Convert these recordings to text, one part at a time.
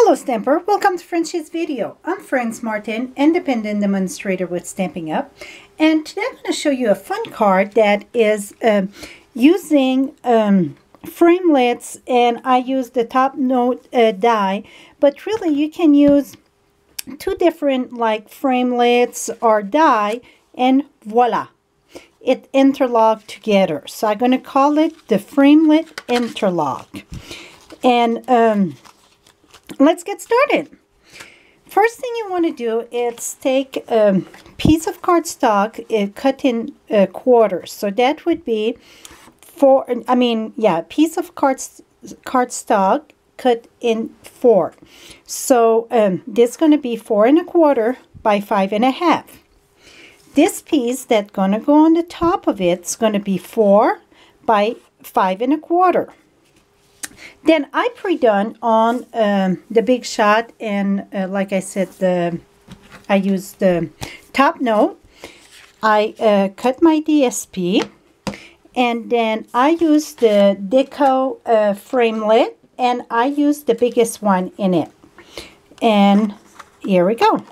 Hello Stamper, welcome to Frenchie's video. I'm Franz Martin, independent demonstrator with Stampin' Up! And today I'm going to show you a fun card that is using Framelites, and I use the top note die, but really you can use two different like Framelites or die, and voila, it interlocked together. So I'm going to call it the Framelit Interlock. And let's get started. First thing you want to do is take a piece of cardstock cut in quarters. So that would be piece of cardstock cut in 4. So this is going to be 4 1/4 by 5 1/2. This piece that's going to go on the top of it is going to be 4 by 5 1/4. Then I pre-done on the Big Shot, and like I said, I used the top note. I cut my DSP, and then I used the Deco Framelit, and I used the biggest one in it. And here we go.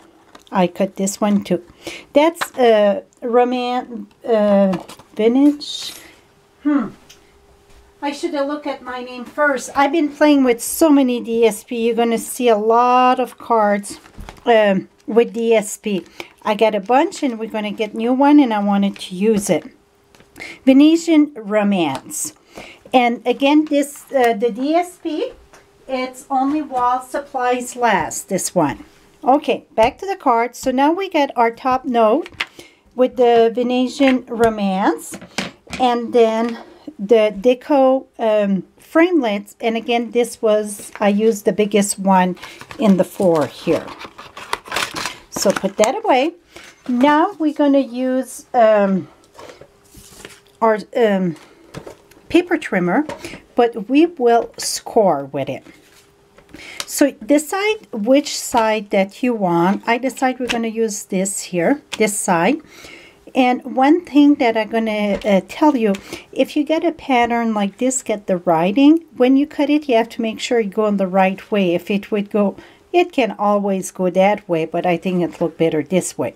I cut this one too. That's Vintage. I should have looked at my name first. I've been playing with so many DSP. You're going to see a lot of cards with DSP. I got a bunch, and we're going to get new one, and I wanted to use it. Venetian Romance. And again, this the DSP, it's only while supplies last, this one. Okay, back to the card. So now we got our top note with the Venetian Romance, and then the Deco Framelits, and again this was, I used the biggest one in the 4 here. So put that away. Now we're going to use our paper trimmer, but we will score with it. So decide which side that you want. I decide we're going to use this here, this side. And one thing that I'm going to tell you, if you get a pattern like this, get the writing. When you cut it, you have to make sure you go in the right way. If it would go, it can always go that way, but I think it look better this way.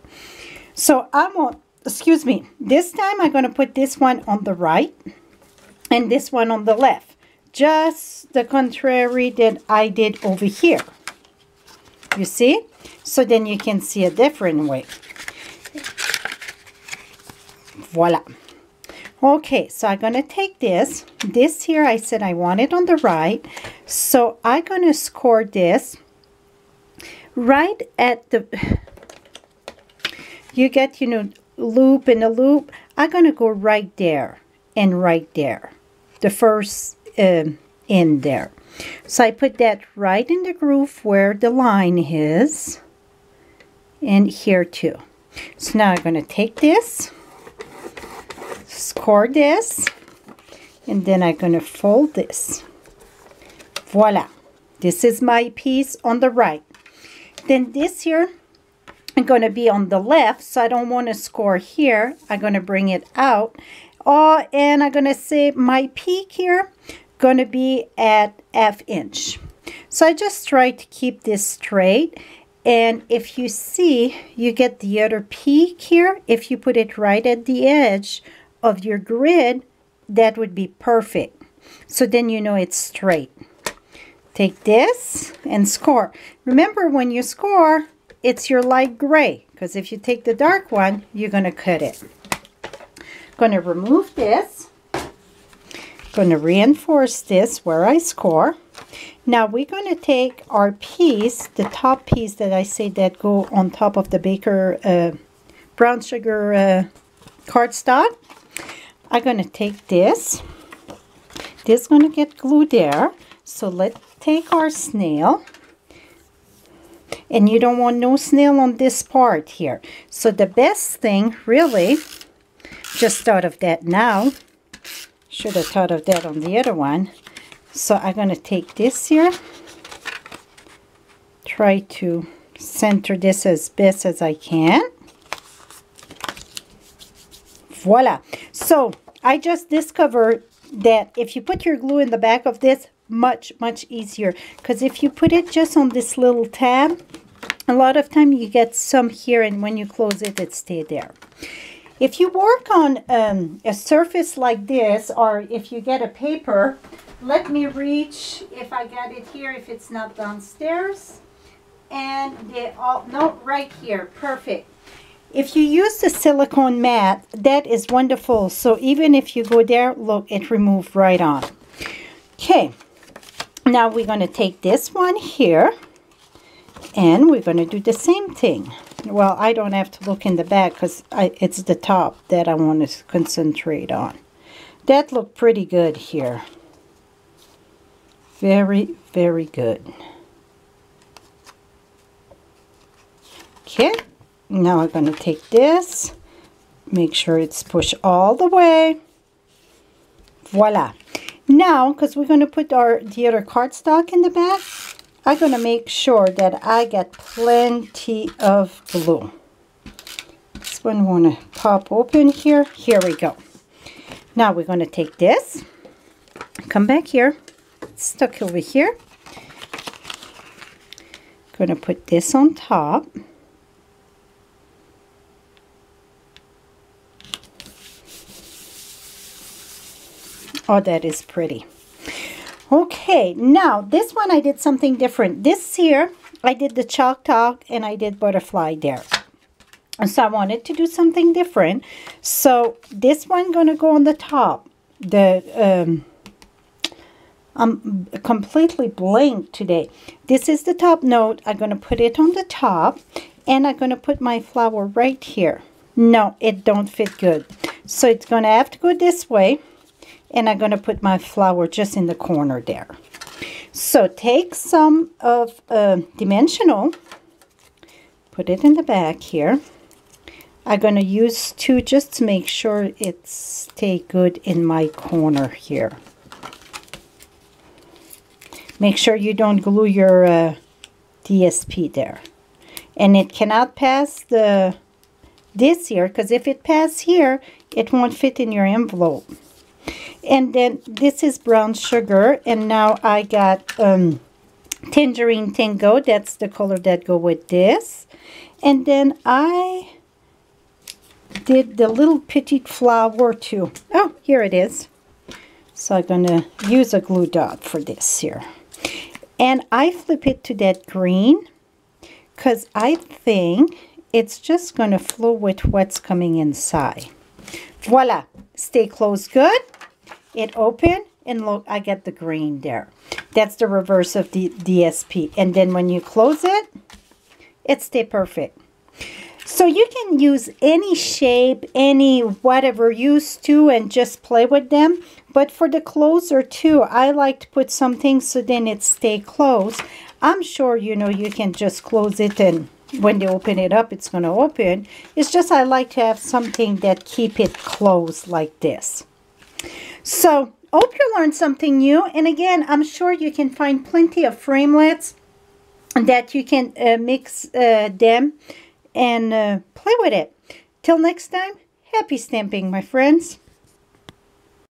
So this time I'm going to put this one on the right and this one on the left. Just the contrary that I did over here. You see? So then you can see a different way. Voila. Okay, so I'm going to take this. This here, I said I want it on the right. So I'm going to score this right at the... You get, loop in a loop. I'm going to go right there and right there. The first in there. So I put that right in the groove where the line is. And here too. So now I'm going to take this, score this, and then I'm going to fold this. Voila. This is my piece on the right. Then this here, I'm going to be on the left, so I don't want to score here. I'm going to bring it out. Oh, and I'm going to say my peak here going to be at 1/2 inch. So I just try to keep this straight. And if you see, you get the other peak here. If you put it right at the edge of your grid, that would be perfect. So then you know it's straight. Take this and score. Remember, when you score, it's your light gray, because if you take the dark one, you're going to cut it. Going to remove this. Going to reinforce this where I score. Now we're going to take our piece, the top piece that I say that go on top of the baker brown sugar cardstock. I'm going to take this. This is going to get glued there. So let's take our snail. And you don't want no snail on this part here. So the best thing, really, just thought of that now. Should have thought of that on the other one. So I'm going to take this here. Try to center this as best as I can. Voila. So I just discovered that if you put your glue in the back of this, much easier, because if you put it just on this little tab, a lot of time you get some here, and when you close it, it stays there. If you work on a surface like this, or if you get a paper, let me reach if I got it here, if it's not downstairs. And they all, no, right here, perfect. If you use the silicone mat, that is wonderful. So even if you go there, look, it removed right on. Okay, now we're going to take this one here, and we're going to do the same thing. Well, I don't have to look in the back because it's the top that I want to concentrate on. That looked pretty good here. Very, very good. Okay. Now I'm going to take this, make sure it's pushed all the way. Voila. Now, because we're going to put the other cardstock in the back, I'm going to make sure that I get plenty of glue. This one I want to pop open here. Here we go. Now we're going to take this, come back here, it's stuck over here. Going to put this on top. Oh, that is pretty. Okay, now this one I did something different. This here, I did the chalk talk and I did butterfly there. And so I wanted to do something different. So this one gonna go on the top. I'm completely blank today. This is the top note. I'm gonna put it on the top, and I'm gonna put my flower right here. No, it don't fit good. So it's gonna have to go this way. And I'm going to put my flower just in the corner there. So take some of dimensional, put it in the back here. I'm going to use 2 just to make sure it stay good in my corner here. Make sure you don't glue your DSP there. And it cannot pass this here, because if it passes here, it won't fit in your envelope. And then this is brown sugar, and now I got tangerine tango. That's the color that go with this. And then I did the little petite flower too. Oh, here it is. So I'm gonna use a glue dot for this here, and I flip it to that green because I think it's just gonna flow with what's coming inside. Voila, stay closed good. It open, and look, I get the green there. That's the reverse of the DSP. And then when you close it, it stay perfect. So you can use any shape, any whatever used to, and just play with them. But for the closer too, I like to put something so then it stay closed. I'm sure you know you can just close it, and when they open it up, it's going to open. It's just I like to have something that keep it closed like this. So, hope you learned something new. And again, I'm sure you can find plenty of framelits that you can mix them and play with it. Till next time, happy stamping, my friends.